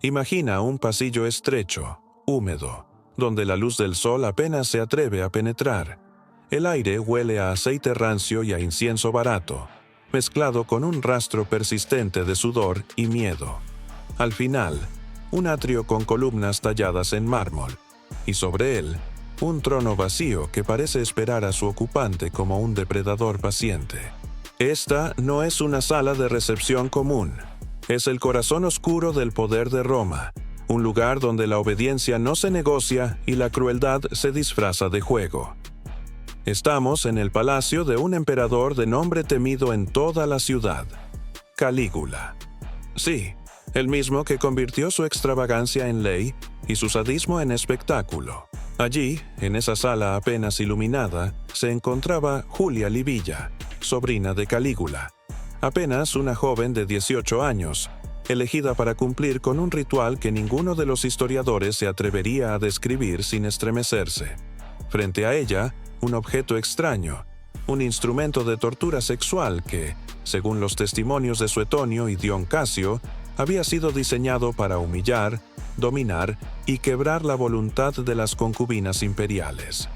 Imagina un pasillo estrecho, húmedo, donde la luz del sol apenas se atreve a penetrar. El aire huele a aceite rancio y a incienso barato, mezclado con un rastro persistente de sudor y miedo. Al final, un atrio con columnas talladas en mármol, y sobre él, un trono vacío que parece esperar a su ocupante como un depredador paciente. Esta no es una sala de recepción común. Es el corazón oscuro del poder de Roma, un lugar donde la obediencia no se negocia y la crueldad se disfraza de juego. Estamos en el palacio de un emperador de nombre temido en toda la ciudad, Calígula. Sí, el mismo que convirtió su extravagancia en ley y su sadismo en espectáculo. Allí, en esa sala apenas iluminada, se encontraba Julia Livilla, sobrina de Calígula, apenas una joven de 18 años, elegida para cumplir con un ritual que ninguno de los historiadores se atrevería a describir sin estremecerse. Frente a ella, un objeto extraño, un instrumento de tortura sexual que, según los testimonios de Suetonio y Dion Casio, había sido diseñado para humillar, dominar y quebrar la voluntad de las concubinas imperiales.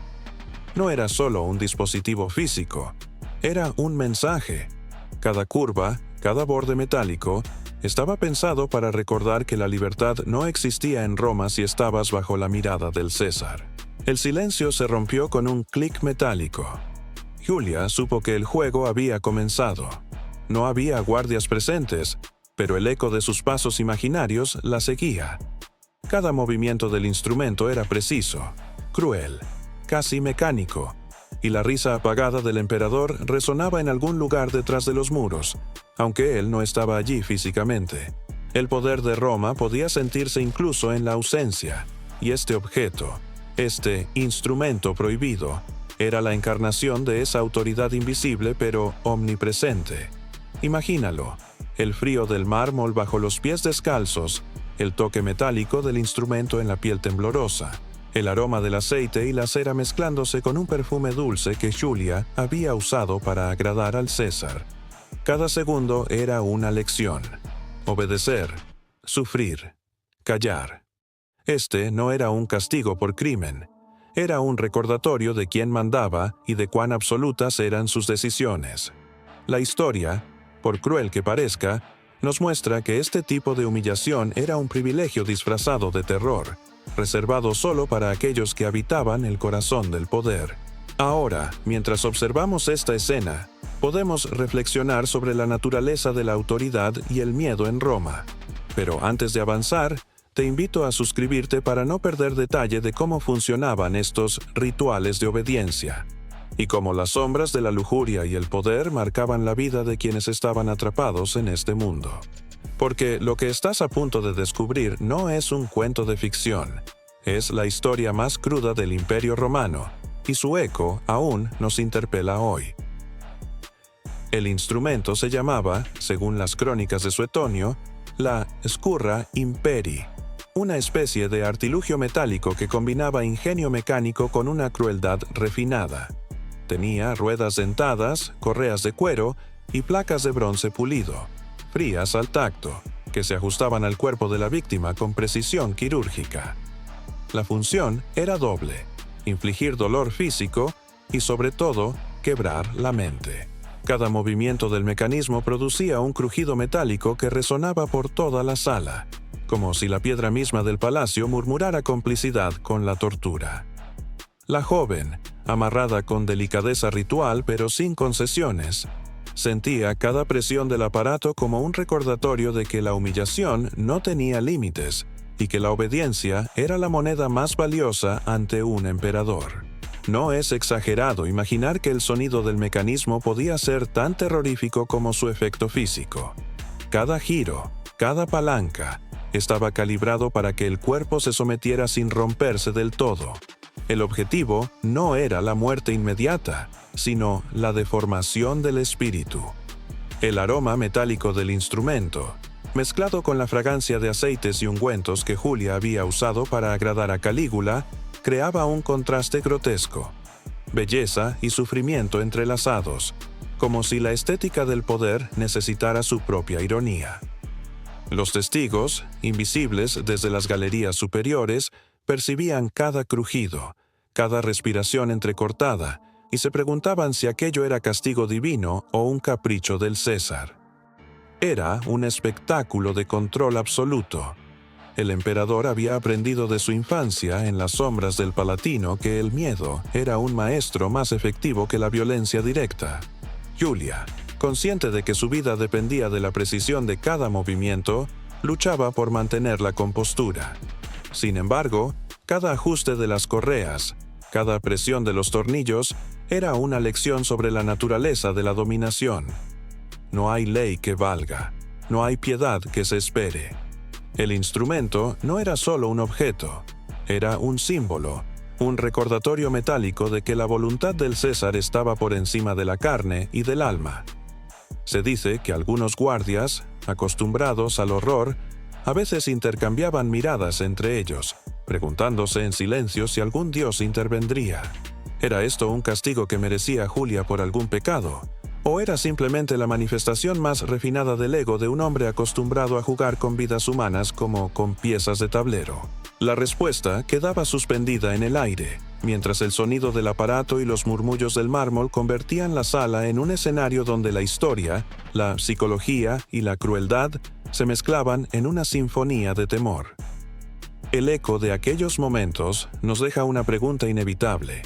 No era solo un dispositivo físico, era un mensaje. Cada curva, cada borde metálico, estaba pensado para recordar que la libertad no existía en Roma si estabas bajo la mirada del César. El silencio se rompió con un clic metálico. Julia supo que el juego había comenzado. No había guardias presentes, pero el eco de sus pasos imaginarios la seguía. Cada movimiento del instrumento era preciso, cruel, casi mecánico, y la risa apagada del emperador resonaba en algún lugar detrás de los muros, aunque él no estaba allí físicamente. El poder de Roma podía sentirse incluso en la ausencia, y este objeto, este instrumento prohibido, era la encarnación de esa autoridad invisible pero omnipresente. Imagínalo, el frío del mármol bajo los pies descalzos, el toque metálico del instrumento en la piel temblorosa, el aroma del aceite y la cera mezclándose con un perfume dulce que Julia había usado para agradar al César. Cada segundo era una lección. Obedecer, sufrir, callar. Este no era un castigo por crimen, era un recordatorio de quién mandaba y de cuán absolutas eran sus decisiones. La historia, por cruel que parezca, nos muestra que este tipo de humillación era un privilegio disfrazado de terror, reservado solo para aquellos que habitaban el corazón del poder. Ahora, mientras observamos esta escena, podemos reflexionar sobre la naturaleza de la autoridad y el miedo en Roma. Pero antes de avanzar, te invito a suscribirte para no perder detalle de cómo funcionaban estos rituales de obediencia, y cómo las sombras de la lujuria y el poder marcaban la vida de quienes estaban atrapados en este mundo. Porque lo que estás a punto de descubrir no es un cuento de ficción, es la historia más cruda del Imperio Romano, y su eco aún nos interpela hoy. El instrumento se llamaba, según las crónicas de Suetonio, la Scurra Imperi, una especie de artilugio metálico que combinaba ingenio mecánico con una crueldad refinada. Tenía ruedas dentadas, correas de cuero y placas de bronce pulido, frías al tacto, que se ajustaban al cuerpo de la víctima con precisión quirúrgica. La función era doble: infligir dolor físico y, sobre todo, quebrar la mente. Cada movimiento del mecanismo producía un crujido metálico que resonaba por toda la sala, como si la piedra misma del palacio murmurara complicidad con la tortura. La joven, amarrada con delicadeza ritual pero sin concesiones, sentía cada presión del aparato como un recordatorio de que la humillación no tenía límites y que la obediencia era la moneda más valiosa ante un emperador. No es exagerado imaginar que el sonido del mecanismo podía ser tan terrorífico como su efecto físico. Cada giro, cada palanca, estaba calibrado para que el cuerpo se sometiera sin romperse del todo. El objetivo no era la muerte inmediata, sino la deformación del espíritu. El aroma metálico del instrumento, mezclado con la fragancia de aceites y ungüentos que Julia había usado para agradar a Calígula, creaba un contraste grotesco, belleza y sufrimiento entrelazados, como si la estética del poder necesitara su propia ironía. Los testigos, invisibles desde las galerías superiores, percibían cada crujido, cada respiración entrecortada, y se preguntaban si aquello era castigo divino o un capricho del César. Era un espectáculo de control absoluto. El emperador había aprendido de su infancia en las sombras del Palatino que el miedo era un maestro más efectivo que la violencia directa. Julia, consciente de que su vida dependía de la precisión de cada movimiento, luchaba por mantener la compostura. Sin embargo, cada ajuste de las correas, cada presión de los tornillos, era una lección sobre la naturaleza de la dominación. No hay ley que valga, no hay piedad que se espere. El instrumento no era solo un objeto, era un símbolo, un recordatorio metálico de que la voluntad del César estaba por encima de la carne y del alma. Se dice que algunos guardias, acostumbrados al horror, a veces intercambiaban miradas entre ellos, preguntándose en silencio si algún dios intervendría. ¿Era esto un castigo que merecía Julia por algún pecado? ¿O era simplemente la manifestación más refinada del ego de un hombre acostumbrado a jugar con vidas humanas como con piezas de tablero? La respuesta quedaba suspendida en el aire, mientras el sonido del aparato y los murmullos del mármol convertían la sala en un escenario donde la historia, la psicología y la crueldad se mezclaban en una sinfonía de temor. El eco de aquellos momentos nos deja una pregunta inevitable.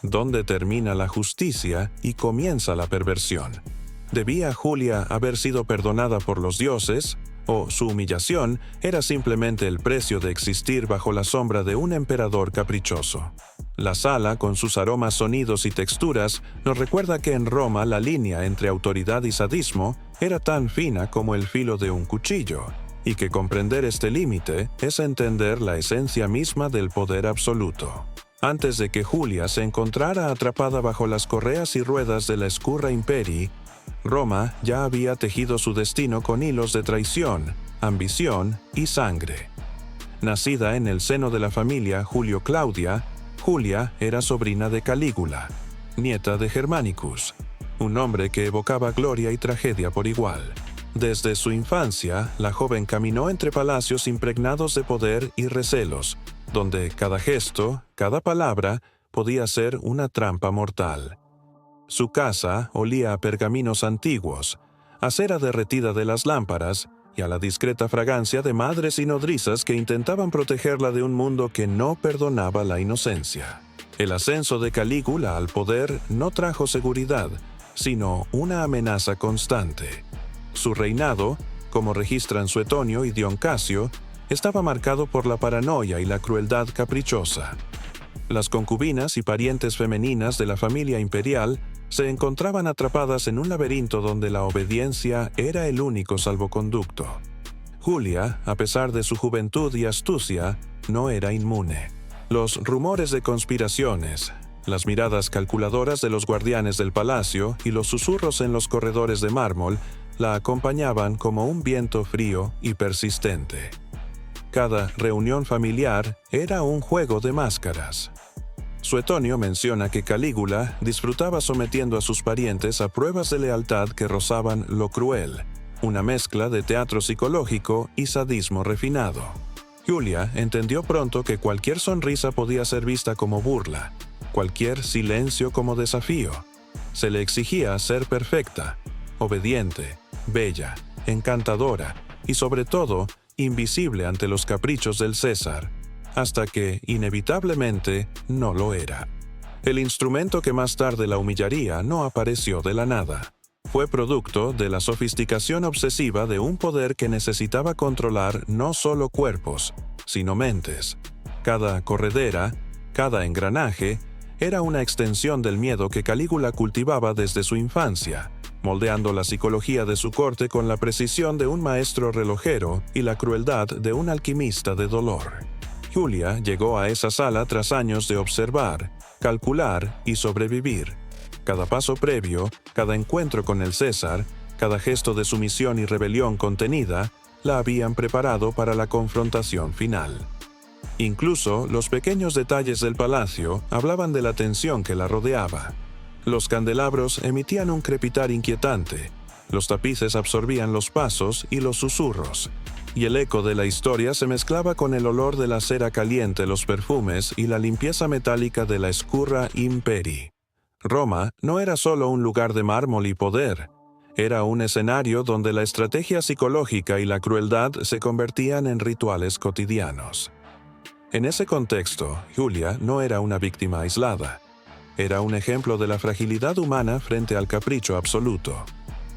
¿Dónde termina la justicia y comienza la perversión? ¿Debía Julia haber sido perdonada por los dioses? ¿O su humillación era simplemente el precio de existir bajo la sombra de un emperador caprichoso? La sala, con sus aromas, sonidos y texturas, nos recuerda que en Roma la línea entre autoridad y sadismo era tan fina como el filo de un cuchillo, y que comprender este límite es entender la esencia misma del poder absoluto. Antes de que Julia se encontrara atrapada bajo las correas y ruedas de la Scurra Imperii, Roma ya había tejido su destino con hilos de traición, ambición y sangre. Nacida en el seno de la familia Julio Claudia, Julia era sobrina de Calígula, nieta de Germanicus, un hombre que evocaba gloria y tragedia por igual. Desde su infancia, la joven caminó entre palacios impregnados de poder y recelos, donde cada gesto, cada palabra, podía ser una trampa mortal. Su casa olía a pergaminos antiguos, a cera derretida de las lámparas y a la discreta fragancia de madres y nodrizas que intentaban protegerla de un mundo que no perdonaba la inocencia. El ascenso de Calígula al poder no trajo seguridad, sino una amenaza constante. Su reinado, como registran Suetonio y Dion Casio, estaba marcado por la paranoia y la crueldad caprichosa. Las concubinas y parientes femeninas de la familia imperial se encontraban atrapadas en un laberinto donde la obediencia era el único salvoconducto. Julia, a pesar de su juventud y astucia, no era inmune. Los rumores de conspiraciones, las miradas calculadoras de los guardianes del palacio y los susurros en los corredores de mármol la acompañaban como un viento frío y persistente. Cada reunión familiar era un juego de máscaras. Suetonio menciona que Calígula disfrutaba sometiendo a sus parientes a pruebas de lealtad que rozaban lo cruel, una mezcla de teatro psicológico y sadismo refinado. Julia entendió pronto que cualquier sonrisa podía ser vista como burla, cualquier silencio como desafío. Se le exigía ser perfecta, obediente, bella, encantadora y sobre todo invisible ante los caprichos del César, hasta que, inevitablemente, no lo era. El instrumento que más tarde la humillaría no apareció de la nada. Fue producto de la sofisticación obsesiva de un poder que necesitaba controlar no solo cuerpos, sino mentes. Cada corredera, cada engranaje, era una extensión del miedo que Calígula cultivaba desde su infancia, moldeando la psicología de su corte con la precisión de un maestro relojero y la crueldad de un alquimista de dolor. Julia llegó a esa sala tras años de observar, calcular y sobrevivir. Cada paso previo, cada encuentro con el César, cada gesto de sumisión y rebelión contenida, la habían preparado para la confrontación final. Incluso los pequeños detalles del palacio hablaban de la tensión que la rodeaba. Los candelabros emitían un crepitar inquietante, Los tapices absorbían los pasos y los susurros, y el eco de la historia se mezclaba con el olor de la cera caliente, los perfumes y la limpieza metálica de la Scurra Imperi. Roma no era solo un lugar de mármol y poder, era un escenario donde la estrategia psicológica y la crueldad se convertían en rituales cotidianos. En ese contexto, Julia no era una víctima aislada. Era un ejemplo de la fragilidad humana frente al capricho absoluto.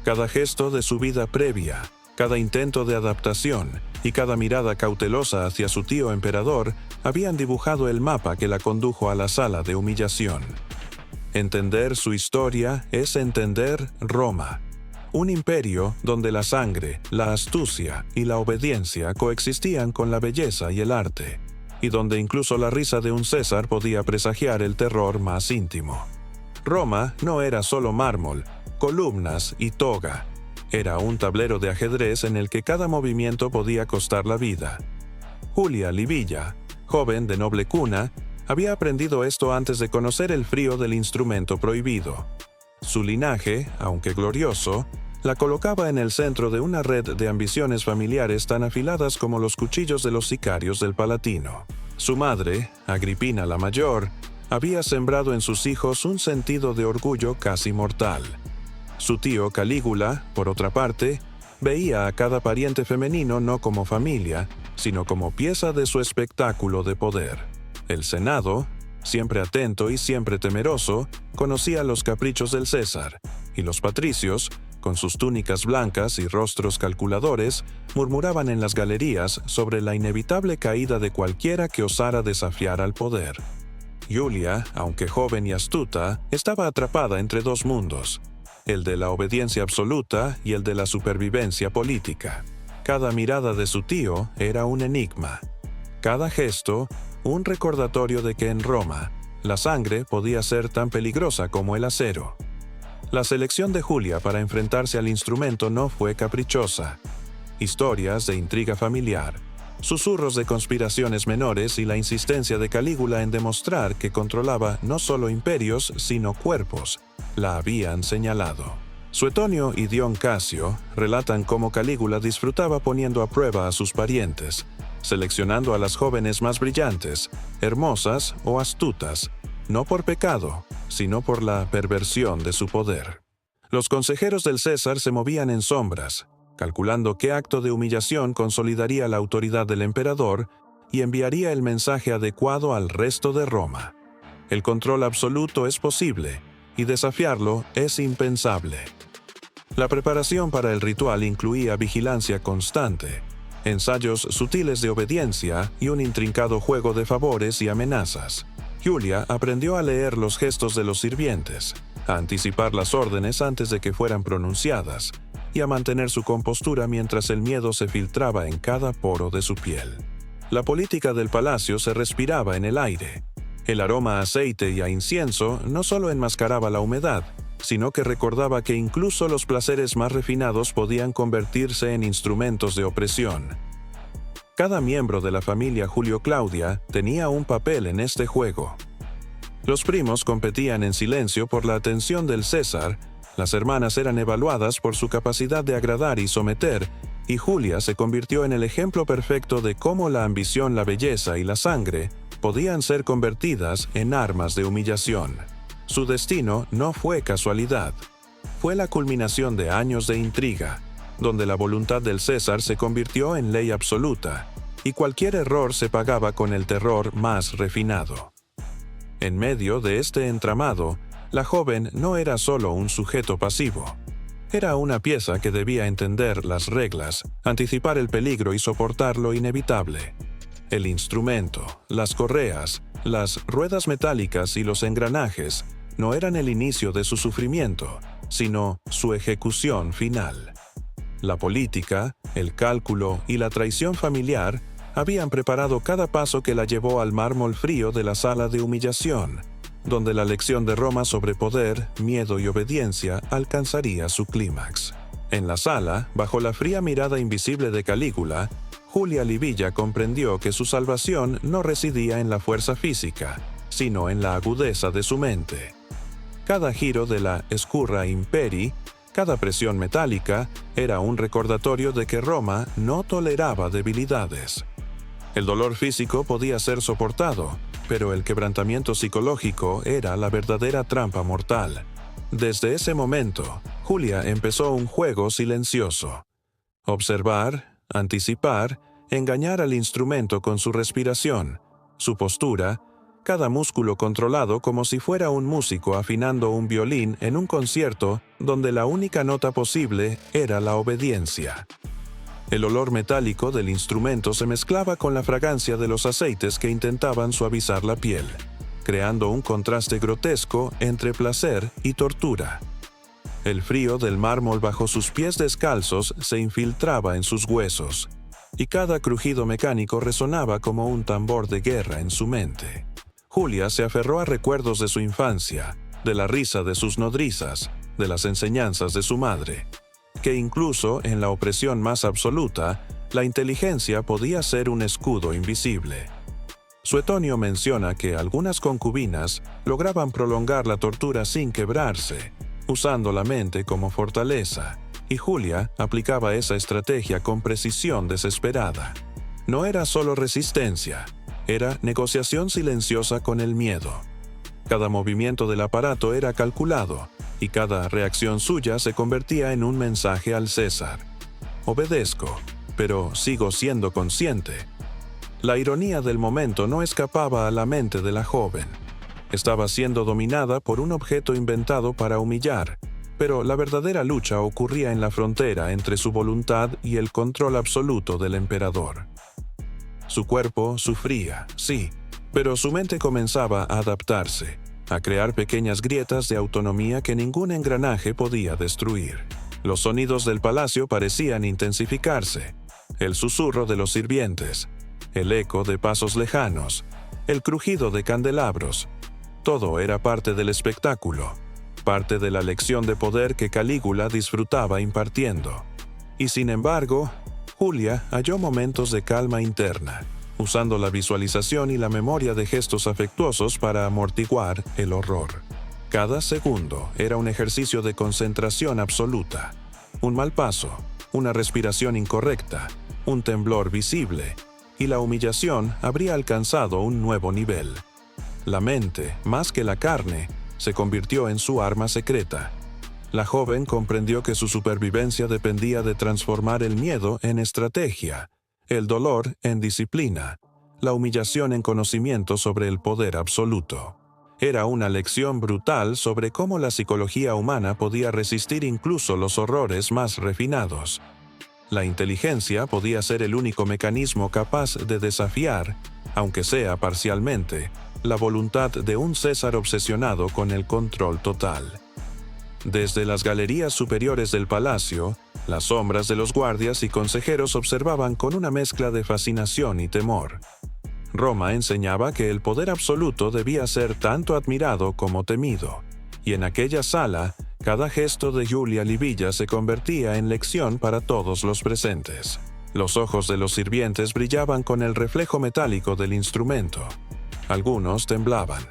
Cada gesto de su vida previa, cada intento de adaptación y cada mirada cautelosa hacia su tío emperador habían dibujado el mapa que la condujo a la sala de humillación. Entender su historia es entender Roma, un imperio donde la sangre, la astucia y la obediencia coexistían con la belleza y el arte, y donde incluso la risa de un César podía presagiar el terror más íntimo. Roma no era solo mármol, columnas y toga. Era un tablero de ajedrez en el que cada movimiento podía costar la vida. Julia Livilla, joven de noble cuna, había aprendido esto antes de conocer el frío del instrumento prohibido. Su linaje, aunque glorioso, la colocaba en el centro de una red de ambiciones familiares tan afiladas como los cuchillos de los sicarios del Palatino. Su madre, Agripina la Mayor, había sembrado en sus hijos un sentido de orgullo casi mortal. Su tío Calígula, por otra parte, veía a cada pariente femenino no como familia, sino como pieza de su espectáculo de poder. El Senado, siempre atento y siempre temeroso, conocía los caprichos del César, y los patricios, con sus túnicas blancas y rostros calculadores, murmuraban en las galerías sobre la inevitable caída de cualquiera que osara desafiar al poder. Julia, aunque joven y astuta, estaba atrapada entre dos mundos, el de la obediencia absoluta y el de la supervivencia política. Cada mirada de su tío era un enigma. Cada gesto, un recordatorio de que en Roma, la sangre podía ser tan peligrosa como el acero. La selección de Julia para enfrentarse al instrumento no fue caprichosa. Historias de intriga familiar, susurros de conspiraciones menores y la insistencia de Calígula en demostrar que controlaba no solo imperios, sino cuerpos, la habían señalado. Suetonio y Dion Casio relatan cómo Calígula disfrutaba poniendo a prueba a sus parientes, seleccionando a las jóvenes más brillantes, hermosas o astutas, no por pecado, sino por la perversión de su poder. Los consejeros del César se movían en sombras, calculando qué acto de humillación consolidaría la autoridad del emperador y enviaría el mensaje adecuado al resto de Roma. El control absoluto es posible, y desafiarlo es impensable. La preparación para el ritual incluía vigilancia constante, ensayos sutiles de obediencia y un intrincado juego de favores y amenazas. Julia aprendió a leer los gestos de los sirvientes, a anticipar las órdenes antes de que fueran pronunciadas, y a mantener su compostura mientras el miedo se filtraba en cada poro de su piel. La política del palacio se respiraba en el aire. El aroma a aceite y a incienso no solo enmascaraba la humedad, sino que recordaba que incluso los placeres más refinados podían convertirse en instrumentos de opresión. Cada miembro de la familia Julio Claudia tenía un papel en este juego. Los primos competían en silencio por la atención del César, las hermanas eran evaluadas por su capacidad de agradar y someter, y Julia se convirtió en el ejemplo perfecto de cómo la ambición, la belleza y la sangre podían ser convertidas en armas de humillación. Su destino no fue casualidad, fue la culminación de años de intriga, donde la voluntad del César se convirtió en ley absoluta, y cualquier error se pagaba con el terror más refinado. En medio de este entramado, la joven no era solo un sujeto pasivo. Era una pieza que debía entender las reglas, anticipar el peligro y soportar lo inevitable. El instrumento, las correas, las ruedas metálicas y los engranajes no eran el inicio de su sufrimiento, sino su ejecución final. La política, el cálculo y la traición familiar habían preparado cada paso que la llevó al mármol frío de la sala de humillación, donde la lección de Roma sobre poder, miedo y obediencia alcanzaría su clímax. En la sala, bajo la fría mirada invisible de Calígula, Julia Livilla comprendió que su salvación no residía en la fuerza física, sino en la agudeza de su mente. Cada giro de la Scurra Imperi Cada presión metálica era un recordatorio de que Roma no toleraba debilidades. El dolor físico podía ser soportado, pero el quebrantamiento psicológico era la verdadera trampa mortal. Desde ese momento, Julia empezó un juego silencioso. Observar, anticipar, engañar al instrumento con su respiración, su postura, cada músculo controlado como si fuera un músico afinando un violín en un concierto donde la única nota posible era la obediencia. El olor metálico del instrumento se mezclaba con la fragancia de los aceites que intentaban suavizar la piel, creando un contraste grotesco entre placer y tortura. El frío del mármol bajo sus pies descalzos se infiltraba en sus huesos, y cada crujido mecánico resonaba como un tambor de guerra en su mente. Julia se aferró a recuerdos de su infancia, de la risa de sus nodrizas, de las enseñanzas de su madre, que incluso en la opresión más absoluta, la inteligencia podía ser un escudo invisible. Suetonio menciona que algunas concubinas lograban prolongar la tortura sin quebrarse, usando la mente como fortaleza, y Julia aplicaba esa estrategia con precisión desesperada. No era solo resistencia, era negociación silenciosa con el miedo. Cada movimiento del aparato era calculado, y cada reacción suya se convertía en un mensaje al César. Obedezco, pero sigo siendo consciente. La ironía del momento no escapaba a la mente de la joven. Estaba siendo dominada por un objeto inventado para humillar, pero la verdadera lucha ocurría en la frontera entre su voluntad y el control absoluto del emperador. Su cuerpo sufría, sí, pero su mente comenzaba a adaptarse, a crear pequeñas grietas de autonomía que ningún engranaje podía destruir. Los sonidos del palacio parecían intensificarse, el susurro de los sirvientes, el eco de pasos lejanos, el crujido de candelabros. Todo era parte del espectáculo, parte de la lección de poder que Calígula disfrutaba impartiendo. Y sin embargo, Julia halló momentos de calma interna, usando la visualización y la memoria de gestos afectuosos para amortiguar el horror. Cada segundo era un ejercicio de concentración absoluta. Un mal paso, una respiración incorrecta, un temblor visible, y la humillación habría alcanzado un nuevo nivel. La mente, más que la carne, se convirtió en su arma secreta. La joven comprendió que su supervivencia dependía de transformar el miedo en estrategia, el dolor en disciplina, la humillación en conocimiento sobre el poder absoluto. Era una lección brutal sobre cómo la psicología humana podía resistir incluso los horrores más refinados. La inteligencia podía ser el único mecanismo capaz de desafiar, aunque sea parcialmente, la voluntad de un César obsesionado con el control total. Desde las galerías superiores del palacio, las sombras de los guardias y consejeros observaban con una mezcla de fascinación y temor. Roma enseñaba que el poder absoluto debía ser tanto admirado como temido, y en aquella sala, cada gesto de Julia Livilla se convertía en lección para todos los presentes. Los ojos de los sirvientes brillaban con el reflejo metálico del instrumento. Algunos temblaban,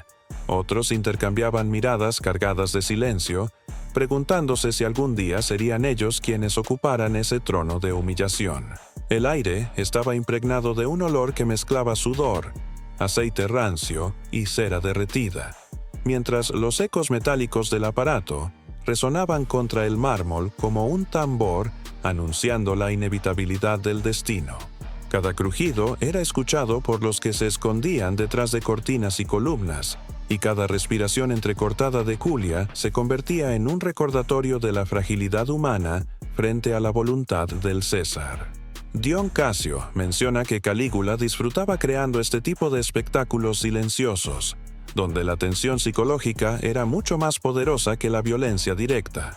otros intercambiaban miradas cargadas de silencio, preguntándose si algún día serían ellos quienes ocuparan ese trono de humillación. El aire estaba impregnado de un olor que mezclaba sudor, aceite rancio y cera derretida, mientras los ecos metálicos del aparato resonaban contra el mármol como un tambor anunciando la inevitabilidad del destino. Cada crujido era escuchado por los que se escondían detrás de cortinas y columnas, y cada respiración entrecortada de Julia se convertía en un recordatorio de la fragilidad humana frente a la voluntad del César. Dion Casio menciona que Calígula disfrutaba creando este tipo de espectáculos silenciosos, donde la tensión psicológica era mucho más poderosa que la violencia directa.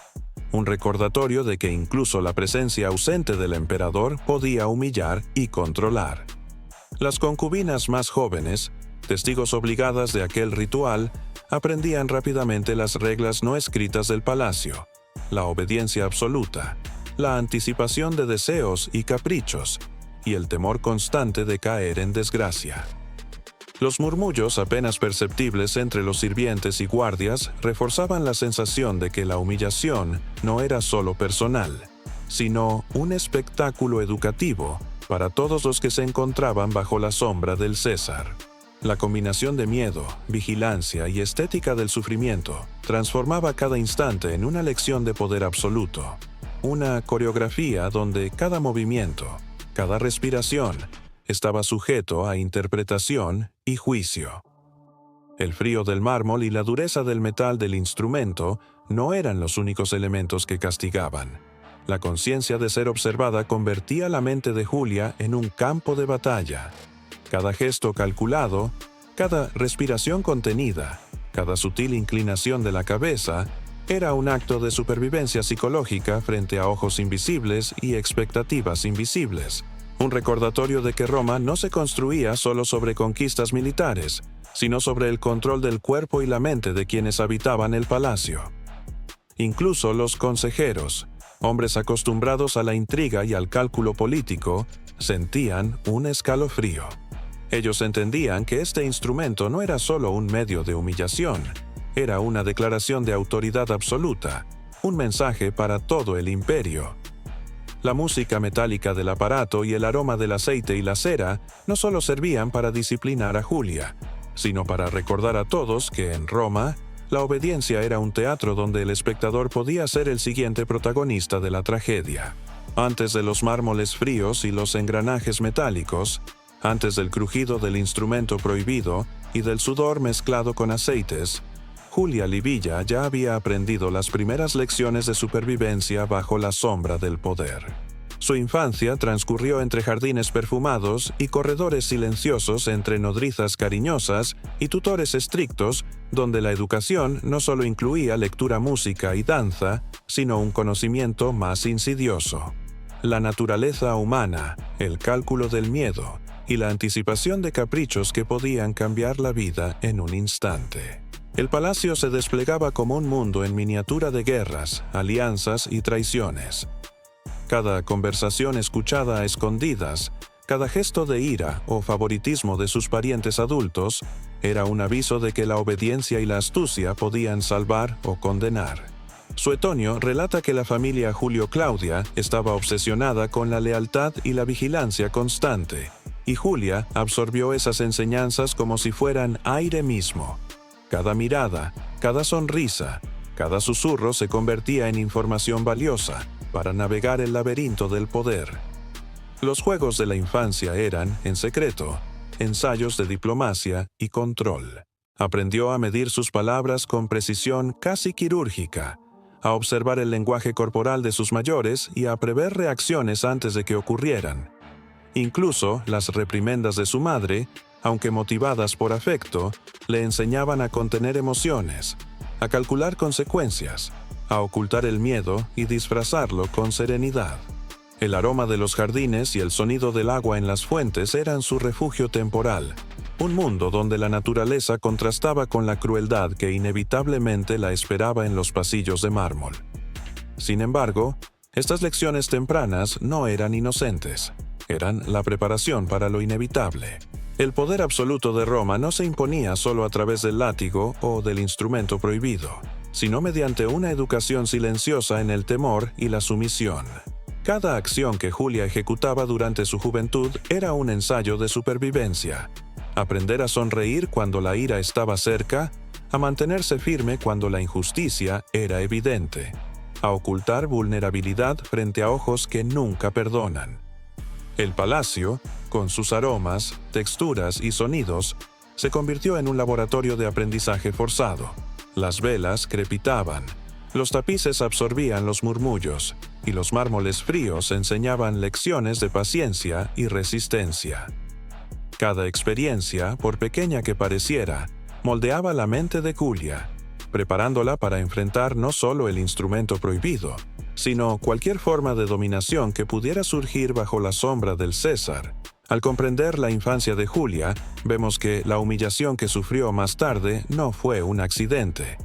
Un recordatorio de que incluso la presencia ausente del emperador podía humillar y controlar. Las concubinas más jóvenes, testigos obligadas de aquel ritual, aprendían rápidamente las reglas no escritas del palacio, la obediencia absoluta, la anticipación de deseos y caprichos, y el temor constante de caer en desgracia. Los murmullos apenas perceptibles entre los sirvientes y guardias reforzaban la sensación de que la humillación no era solo personal, sino un espectáculo educativo para todos los que se encontraban bajo la sombra del César. La combinación de miedo, vigilancia y estética del sufrimiento transformaba cada instante en una lección de poder absoluto, una coreografía donde cada movimiento, cada respiración, estaba sujeto a interpretación y juicio. El frío del mármol y la dureza del metal del instrumento no eran los únicos elementos que castigaban. La conciencia de ser observada convertía la mente de Julia en un campo de batalla. Cada gesto calculado, cada respiración contenida, cada sutil inclinación de la cabeza, era un acto de supervivencia psicológica frente a ojos invisibles y expectativas invisibles. Un recordatorio de que Roma no se construía solo sobre conquistas militares, sino sobre el control del cuerpo y la mente de quienes habitaban el palacio. Incluso los consejeros, hombres acostumbrados a la intriga y al cálculo político, sentían un escalofrío. Ellos entendían que este instrumento no era solo un medio de humillación, era una declaración de autoridad absoluta, un mensaje para todo el imperio. La música metálica del aparato y el aroma del aceite y la cera no solo servían para disciplinar a Julia, sino para recordar a todos que en Roma, la obediencia era un teatro donde el espectador podía ser el siguiente protagonista de la tragedia. Antes de los mármoles fríos y los engranajes metálicos, antes del crujido del instrumento prohibido y del sudor mezclado con aceites, Julia Livilla ya había aprendido las primeras lecciones de supervivencia bajo la sombra del poder. Su infancia transcurrió entre jardines perfumados y corredores silenciosos entre nodrizas cariñosas y tutores estrictos, donde la educación no solo incluía lectura, música y danza, sino un conocimiento más insidioso. La naturaleza humana, el cálculo del miedo y la anticipación de caprichos que podían cambiar la vida en un instante. El palacio se desplegaba como un mundo en miniatura de guerras, alianzas y traiciones. Cada conversación escuchada a escondidas, cada gesto de ira o favoritismo de sus parientes adultos, era un aviso de que la obediencia y la astucia podían salvar o condenar. Suetonio relata que la familia Julio Claudia estaba obsesionada con la lealtad y la vigilancia constante, y Julia absorbió esas enseñanzas como si fueran aire mismo. Cada mirada, cada sonrisa, cada susurro se convertía en información valiosa para navegar el laberinto del poder. Los juegos de la infancia eran, en secreto, ensayos de diplomacia y control. Aprendió a medir sus palabras con precisión casi quirúrgica, a observar el lenguaje corporal de sus mayores y a prever reacciones antes de que ocurrieran. Incluso las reprimendas de su madre, aunque motivadas por afecto, le enseñaban a contener emociones, a calcular consecuencias, a ocultar el miedo y disfrazarlo con serenidad. El aroma de los jardines y el sonido del agua en las fuentes eran su refugio temporal, un mundo donde la naturaleza contrastaba con la crueldad que inevitablemente la esperaba en los pasillos de mármol. Sin embargo, estas lecciones tempranas no eran inocentes, eran la preparación para lo inevitable. El poder absoluto de Roma no se imponía solo a través del látigo o del instrumento prohibido, sino mediante una educación silenciosa en el temor y la sumisión. Cada acción que Julia ejecutaba durante su juventud era un ensayo de supervivencia. Aprender a sonreír cuando la ira estaba cerca, a mantenerse firme cuando la injusticia era evidente, a ocultar vulnerabilidad frente a ojos que nunca perdonan. El palacio, con sus aromas, texturas y sonidos, se convirtió en un laboratorio de aprendizaje forzado. Las velas crepitaban, los tapices absorbían los murmullos, y los mármoles fríos enseñaban lecciones de paciencia y resistencia. Cada experiencia, por pequeña que pareciera, moldeaba la mente de Julia, preparándola para enfrentar no solo el instrumento prohibido, sino cualquier forma de dominación que pudiera surgir bajo la sombra del César. Al comprender la infancia de Julia, vemos que la humillación que sufrió más tarde no fue un accidente.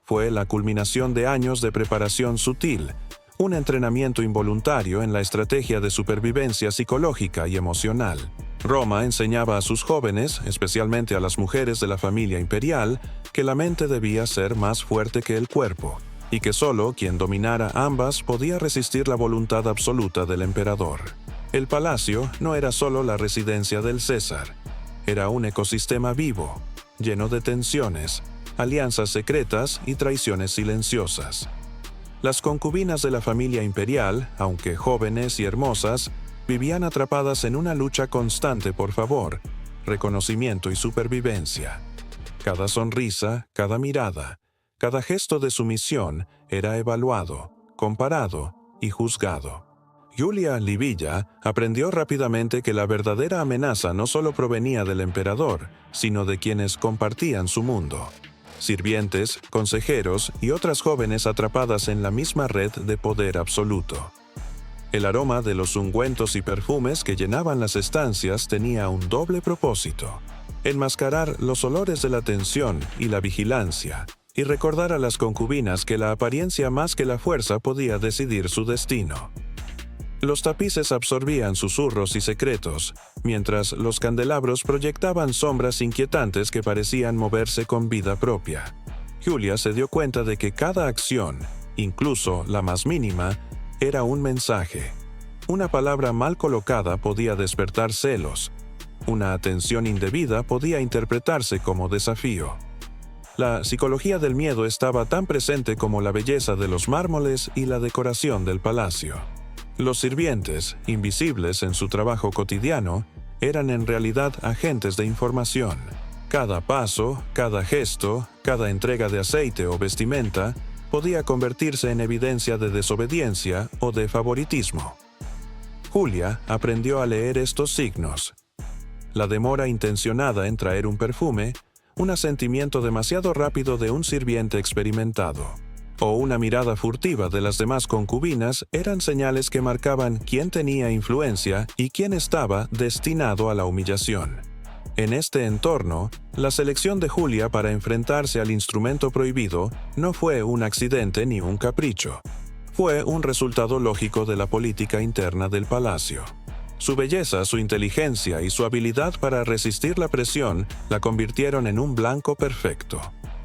Fue la culminación de años de preparación sutil, un entrenamiento involuntario en la estrategia de supervivencia psicológica y emocional. Roma enseñaba a sus jóvenes, especialmente a las mujeres de la familia imperial, que la mente debía ser más fuerte que el cuerpo, y que solo quien dominara ambas podía resistir la voluntad absoluta del emperador. El palacio no era solo la residencia del César, era un ecosistema vivo, lleno de tensiones, alianzas secretas y traiciones silenciosas. Las concubinas de la familia imperial, aunque jóvenes y hermosas, vivían atrapadas en una lucha constante por favor, reconocimiento y supervivencia. Cada sonrisa, cada mirada, cada gesto de sumisión era evaluado, comparado y juzgado. Julia Livilla aprendió rápidamente que la verdadera amenaza no solo provenía del emperador, sino de quienes compartían su mundo. Sirvientes, consejeros y otras jóvenes atrapadas en la misma red de poder absoluto. El aroma de los ungüentos y perfumes que llenaban las estancias tenía un doble propósito: enmascarar los olores de la tensión y la vigilancia, y recordar a las concubinas que la apariencia más que la fuerza podía decidir su destino. Los tapices absorbían susurros y secretos, mientras los candelabros proyectaban sombras inquietantes que parecían moverse con vida propia. Julia se dio cuenta de que cada acción, incluso la más mínima, era un mensaje. Una palabra mal colocada podía despertar celos. Una atención indebida podía interpretarse como desafío. La psicología del miedo estaba tan presente como la belleza de los mármoles y la decoración del palacio. Los sirvientes, invisibles en su trabajo cotidiano, eran en realidad agentes de información. Cada paso, cada gesto, cada entrega de aceite o vestimenta podía convertirse en evidencia de desobediencia o de favoritismo. Julia aprendió a leer estos signos. La demora intencionada en traer un perfume, un asentimiento demasiado rápido de un sirviente experimentado, o una mirada furtiva de las demás concubinas eran señales que marcaban quién tenía influencia y quién estaba destinado a la humillación. En este entorno, la selección de Julia para enfrentarse al instrumento prohibido no fue un accidente ni un capricho. Fue un resultado lógico de la política interna del palacio. Su belleza, su inteligencia y su habilidad para resistir la presión la convirtieron en un blanco perfecto.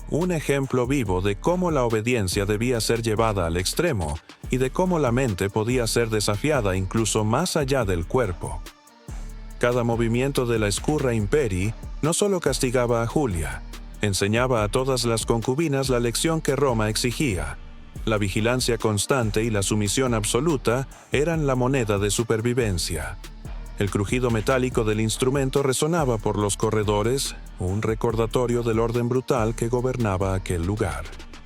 Un ejemplo vivo de cómo la obediencia debía ser llevada al extremo y de cómo la mente podía ser desafiada incluso más allá del cuerpo. Cada movimiento de la Scurra Imperii no solo castigaba a Julia, enseñaba a todas las concubinas la lección que Roma exigía. La vigilancia constante y la sumisión absoluta eran la moneda de supervivencia. El crujido metálico del instrumento resonaba por los corredores, un recordatorio del orden brutal que gobernaba aquel lugar.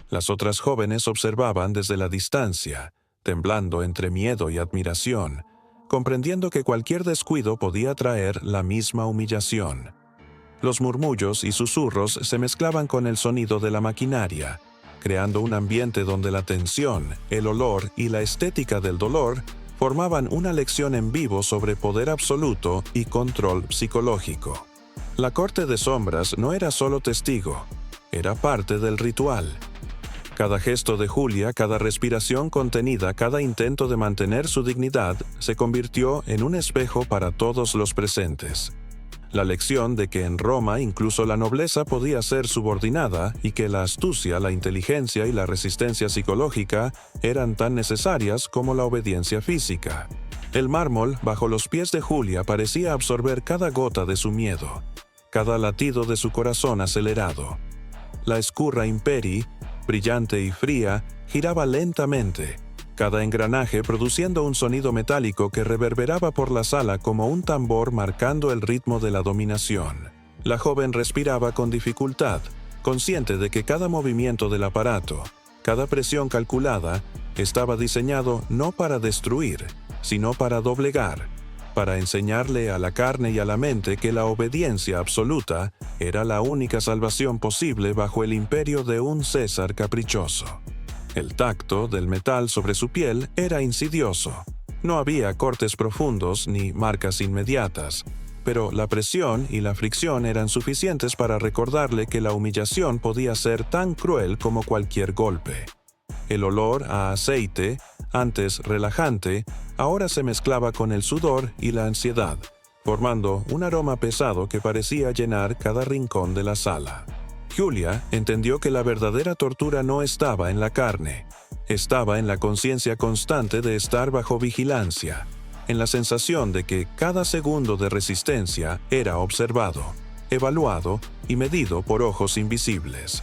Las otras jóvenes observaban desde la distancia, temblando entre miedo y admiración, comprendiendo que cualquier descuido podía traer la misma humillación. Los murmullos y susurros se mezclaban con el sonido de la maquinaria, creando un ambiente donde la tensión, el olor y la estética del dolor formaban una lección en vivo sobre poder absoluto y control psicológico. La corte de sombras no era solo testigo, era parte del ritual. Cada gesto de Julia, cada respiración contenida, cada intento de mantener su dignidad se convirtió en un espejo para todos los presentes. La lección de que en Roma incluso la nobleza podía ser subordinada y que la astucia, la inteligencia y la resistencia psicológica eran tan necesarias como la obediencia física. El mármol bajo los pies de Julia parecía absorber cada gota de su miedo, cada latido de su corazón acelerado. La Scurra Imperii, brillante y fría, giraba lentamente, cada engranaje produciendo un sonido metálico que reverberaba por la sala como un tambor marcando el ritmo de la dominación. La joven respiraba con dificultad, consciente de que cada movimiento del aparato, cada presión calculada, estaba diseñado no para destruir, sino para doblegar, para enseñarle a la carne y a la mente que la obediencia absoluta era la única salvación posible bajo el imperio de un César caprichoso. El tacto del metal sobre su piel era insidioso. No había cortes profundos ni marcas inmediatas, pero la presión y la fricción eran suficientes para recordarle que la humillación podía ser tan cruel como cualquier golpe. El olor a aceite, antes relajante, ahora se mezclaba con el sudor y la ansiedad, formando un aroma pesado que parecía llenar cada rincón de la sala. Julia entendió que la verdadera tortura no estaba en la carne, estaba en la conciencia constante de estar bajo vigilancia, en la sensación de que cada segundo de resistencia era observado, evaluado y medido por ojos invisibles.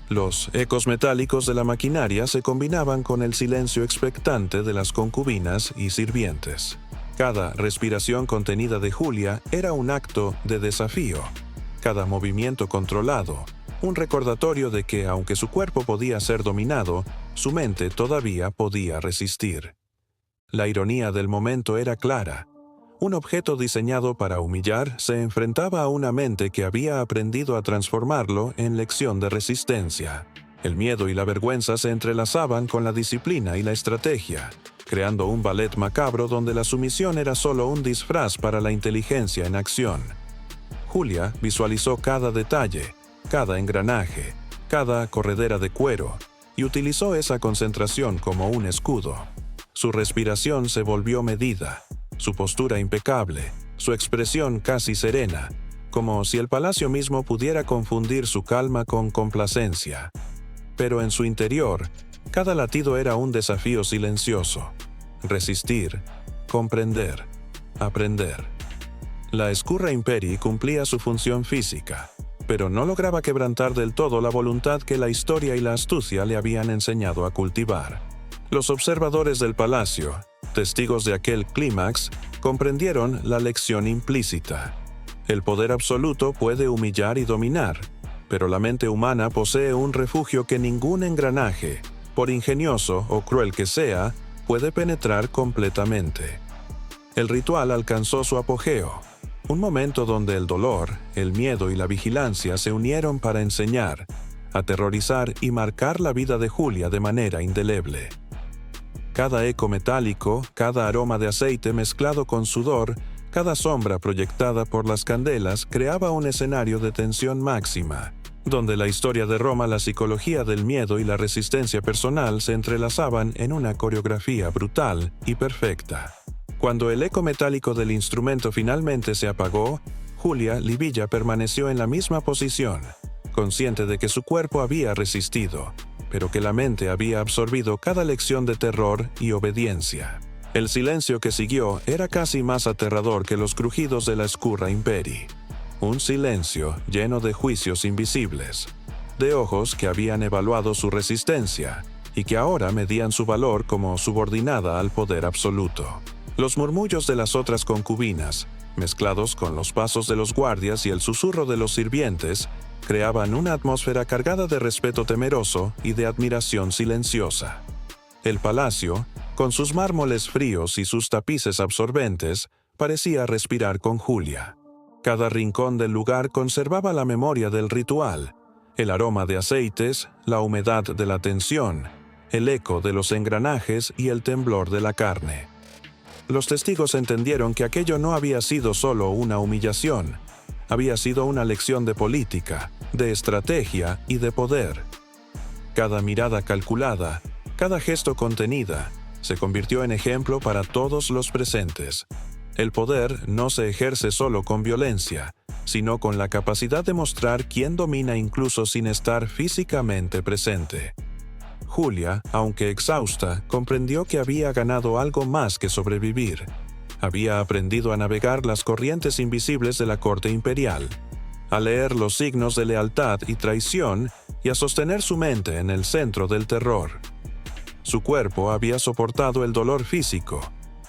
Los ecos metálicos de la maquinaria se combinaban con el silencio expectante de las concubinas y sirvientes. Cada respiración contenida de Julia era un acto de desafío, cada movimiento controlado, un recordatorio de que, aunque su cuerpo podía ser dominado, su mente todavía podía resistir. La ironía del momento era clara. Un objeto diseñado para humillar se enfrentaba a una mente que había aprendido a transformarlo en lección de resistencia. El miedo y la vergüenza se entrelazaban con la disciplina y la estrategia, creando un ballet macabro donde la sumisión era solo un disfraz para la inteligencia en acción. Julia visualizó cada detalle, cada engranaje, cada corredera de cuero, y utilizó esa concentración como un escudo. Su respiración se volvió medida, su postura impecable, su expresión casi serena, como si el palacio mismo pudiera confundir su calma con complacencia. Pero en su interior, cada latido era un desafío silencioso. Resistir, comprender, aprender. La Escurra Imperi cumplía su función física, pero no lograba quebrantar del todo la voluntad que la historia y la astucia le habían enseñado a cultivar. Los observadores del palacio, testigos de aquel clímax, comprendieron la lección implícita. El poder absoluto puede humillar y dominar, pero la mente humana posee un refugio que ningún engranaje, por ingenioso o cruel que sea, puede penetrar completamente. El ritual alcanzó su apogeo, un momento donde el dolor, el miedo y la vigilancia se unieron para enseñar, aterrorizar y marcar la vida de Julia de manera indeleble. Cada eco metálico, cada aroma de aceite mezclado con sudor, cada sombra proyectada por las candelas creaba un escenario de tensión máxima, donde la historia de Roma, la psicología del miedo y la resistencia personal se entrelazaban en una coreografía brutal y perfecta. Cuando el eco metálico del instrumento finalmente se apagó, Julia Livilla permaneció en la misma posición, consciente de que su cuerpo había resistido, pero que la mente había absorbido cada lección de terror y obediencia. El silencio que siguió era casi más aterrador que los crujidos de la Escurra Imperi. Un silencio lleno de juicios invisibles, de ojos que habían evaluado su resistencia y que ahora medían su valor como subordinada al poder absoluto. Los murmullos de las otras concubinas, mezclados con los pasos de los guardias y el susurro de los sirvientes, creaban una atmósfera cargada de respeto temeroso y de admiración silenciosa. El palacio, con sus mármoles fríos y sus tapices absorbentes, parecía respirar con Julia. Cada rincón del lugar conservaba la memoria del ritual, el aroma de aceites, la humedad de la tensión, el eco de los engranajes y el temblor de la carne. Los testigos entendieron que aquello no había sido solo una humillación, había sido una lección de política, de estrategia y de poder. Cada mirada calculada, cada gesto contenida, se convirtió en ejemplo para todos los presentes. El poder no se ejerce solo con violencia, sino con la capacidad de mostrar quién domina incluso sin estar físicamente presente. Julia, aunque exhausta, comprendió que había ganado algo más que sobrevivir. Había aprendido a navegar las corrientes invisibles de la corte imperial, a leer los signos de lealtad y traición y a sostener su mente en el centro del terror. Su cuerpo había soportado el dolor físico,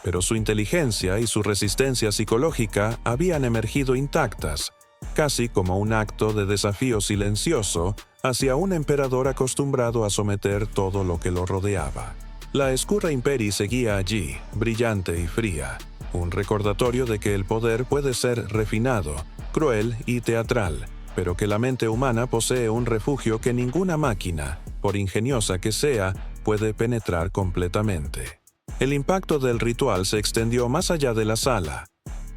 pero su inteligencia y su resistencia psicológica habían emergido intactas, casi como un acto de desafío silencioso hacia un emperador acostumbrado a someter todo lo que lo rodeaba. La Escurra Imperi seguía allí, brillante y fría, un recordatorio de que el poder puede ser refinado, cruel y teatral, pero que la mente humana posee un refugio que ninguna máquina, por ingeniosa que sea, puede penetrar completamente. El impacto del ritual se extendió más allá de la sala.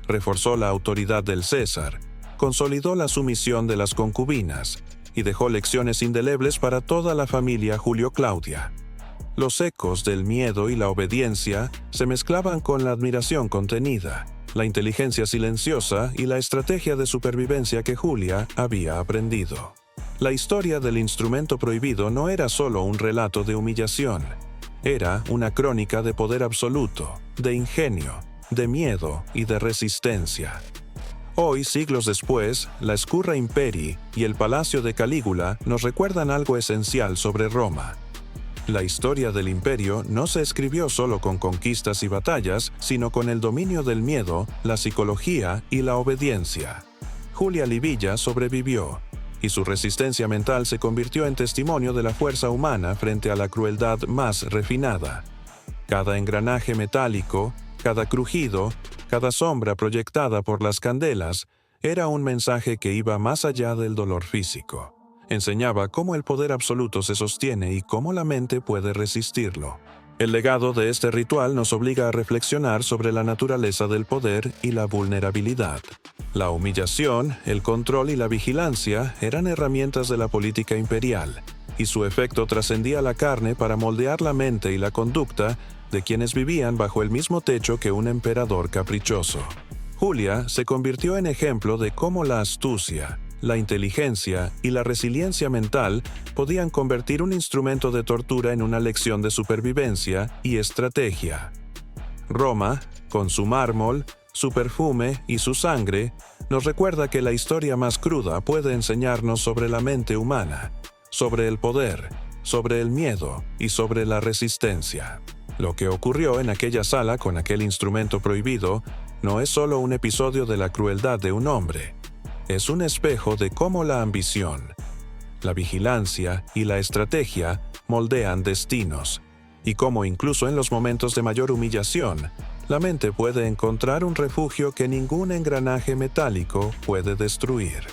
Reforzó la autoridad del César, consolidó la sumisión de las concubinas y dejó lecciones indelebles para toda la familia Julio-Claudia. Los ecos del miedo y la obediencia se mezclaban con la admiración contenida, la inteligencia silenciosa y la estrategia de supervivencia que Julia había aprendido. La historia del instrumento prohibido no era solo un relato de humillación, era una crónica de poder absoluto, de ingenio, de miedo y de resistencia. Hoy, siglos después, la Scurra Imperii y el Palacio de Calígula nos recuerdan algo esencial sobre Roma. La historia del imperio no se escribió solo con conquistas y batallas, sino con el dominio del miedo, la psicología y la obediencia. Julia Livilla sobrevivió, y su resistencia mental se convirtió en testimonio de la fuerza humana frente a la crueldad más refinada. Cada engranaje metálico, cada crujido, cada sombra proyectada por las candelas, era un mensaje que iba más allá del dolor físico. Enseñaba cómo el poder absoluto se sostiene y cómo la mente puede resistirlo. El legado de este ritual nos obliga a reflexionar sobre la naturaleza del poder y la vulnerabilidad. La humillación, el control y la vigilancia eran herramientas de la política imperial, y su efecto trascendía la carne para moldear la mente y la conducta de quienes vivían bajo el mismo techo que un emperador caprichoso. Julia se convirtió en ejemplo de cómo la astucia, la inteligencia y la resiliencia mental podían convertir un instrumento de tortura en una lección de supervivencia y estrategia. Roma, con su mármol, su perfume y su sangre, nos recuerda que la historia más cruda puede enseñarnos sobre la mente humana, sobre el poder, sobre el miedo y sobre la resistencia. Lo que ocurrió en aquella sala con aquel instrumento prohibido no es solo un episodio de la crueldad de un hombre. Es un espejo de cómo la ambición, la vigilancia y la estrategia moldean destinos, y cómo incluso en los momentos de mayor humillación, la mente puede encontrar un refugio que ningún engranaje metálico puede destruir.